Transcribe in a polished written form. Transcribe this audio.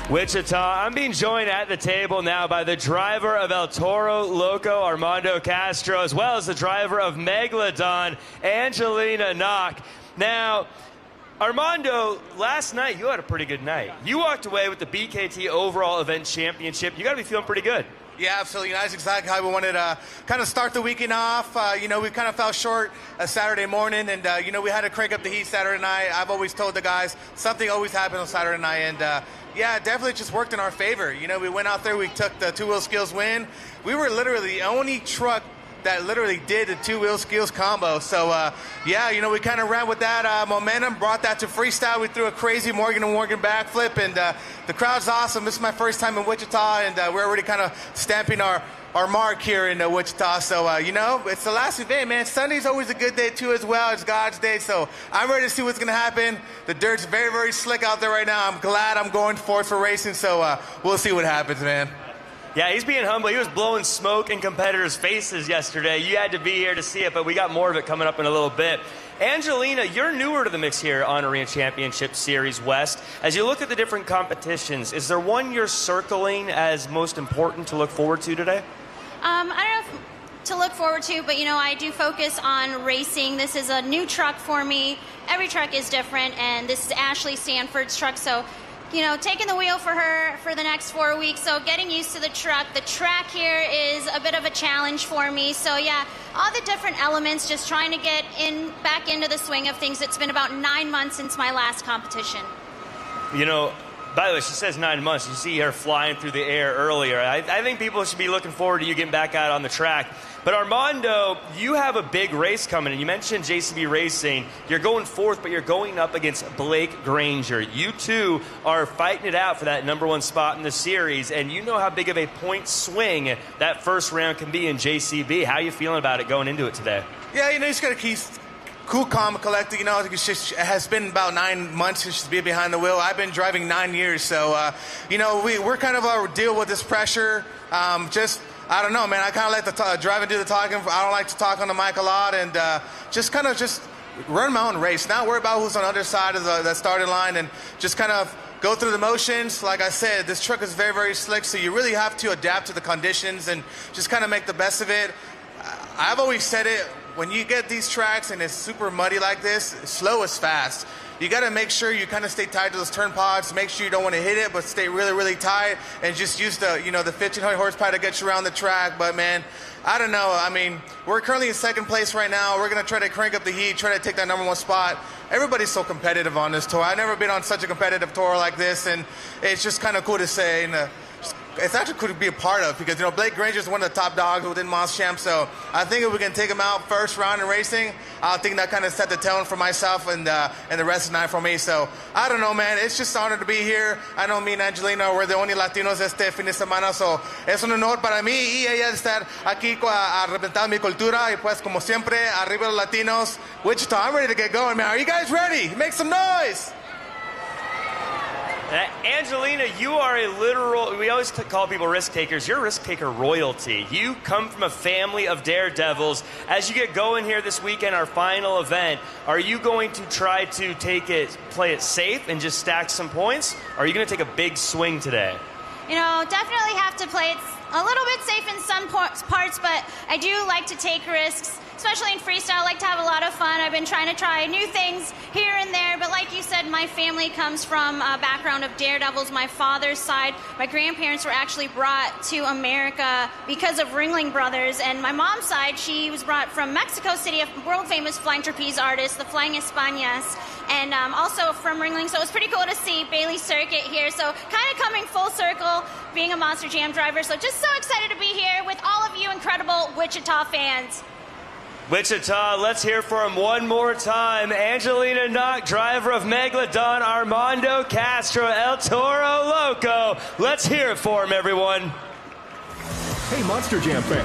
Wichita, I'm being joined at the table now by the driver of El Toro Loco, Armando Castro, as well as the driver of Megalodon, Angelina Knock. Now, Armando, last night you had a pretty good night. You walked away with the BKT Overall Event Championship. You got to be feeling pretty good. Yeah, absolutely. That's exactly how we wanted to kind of start the weekend off. We kind of fell short Saturday morning, and, we had to crank up the heat Saturday night. I've always told the guys something always happens on Saturday night, and, yeah, definitely just worked in our favor. We went out there, we took the two-wheel skills win. We were literally the only truck that literally did the two-wheel skills combo. So, we kind of ran with that momentum, brought that to freestyle. We threw a crazy Morgan & Morgan backflip, and the crowd's awesome. This is my first time in Wichita, and we're already kind of stamping our mark here in Wichita. So, it's the last event, man. Sunday's always a good day, too, as well. It's God's day, so I'm ready to see what's going to happen. The dirt's very, very slick out there right now. I'm glad I'm going forward for racing, so we'll see what happens, man. Yeah, he's being humble. He was blowing smoke in competitors' faces yesterday. You had to be here to see it, but we got more of it coming up in a little bit. Angelina, you're newer to the mix here on Arena Championship Series West. As you look at the different competitions, is there one you're circling as most important to look forward to today? I don't know if to look forward to, but I do focus on racing. This is a new truck for me. Every truck is different, and this is Ashley Stanford's truck, so taking the wheel for her for the next 4 weeks, so getting used to the truck. The track here is a bit of a challenge for me, so yeah, all the different elements, just trying to get back into the swing of things. It's been about 9 months since my last competition. By the way, she says 9 months. You see her flying through the air earlier. I think people should be looking forward to you getting back out on the track. But Armando, you have a big race coming in. You mentioned JCB Racing. You're going fourth, but you're going up against Blake Granger. You two are fighting it out for that #1 spot in the series, and you know how big of a point swing that first round can be in JCB. How are you feeling about it going into it today? Yeah, you just got to keep cool, calm, and collected. It has been about 9 months since she's been behind the wheel. I've been driving 9 years, so we're kind of deal with this pressure. I don't know, man. I kind of like to drive and do the talking. I don't like to talk on the mic a lot, and just run my own race. Not worry about who's on the other side of the starting line, and just kind of go through the motions. Like I said, this truck is very, very slick, so you really have to adapt to the conditions and just kind of make the best of it. I've always said it, when you get these tracks and it's super muddy like this, slow is fast. You got to make sure you kind of stay tight to those turn pods, make sure you don't want to hit it, but stay really, really tight, and just use the 1,500 horsepower to get you around the track. But, man, I don't know. I mean, we're currently in second place right now. We're going to try to crank up the heat, try to take that #1 spot. Everybody's so competitive on this tour. I've never been on such a competitive tour like this, and it's just kind of cool to say. And, it's actually cool to be a part of, because Blake Granger is one of the top dogs within Monster Jam. So I think if we can take him out first round in racing, I think that kind of set the tone for myself and the rest of the night for me. So I don't know, man. It's just an honor to be here. I know me and Angelina, we're the only Latinos este fin de semana, so es un honor para mí y ella estar aquí a representar mi cultura, y pues como siempre, arriba los Latinos. Wichita, I'm ready to get going, man. Are you guys ready? Make some noise. Angelina, you are a literal, we always call people risk takers. You're risk taker royalty. You come from a family of daredevils. As you get going here this weekend, our final event, are you going to try to play it safe and just stack some points? Or are you going to take a big swing today? Definitely have to play it a little bit safe in some parts, but I do like to take risks, especially in freestyle. I like to have a lot of fun. I've been trying to try new things here and there, but like you said, my family comes from a background of daredevils. My father's side, my grandparents were actually brought to America because of Ringling Brothers, and my mom's side, she was brought from Mexico City, a world-famous flying trapeze artist, the Flying Españas, and also from Ringling, so it was pretty cool to see Bailey Circuit here, so kind of coming full circle, being a Monster Jam driver, so just so excited to be here with all of you incredible Wichita fans. Wichita, let's hear for him one more time. Angelina Knock, driver of Megalodon, Armando Castro, El Toro Loco. Let's hear it for him, everyone. Hey, Monster Jam fans.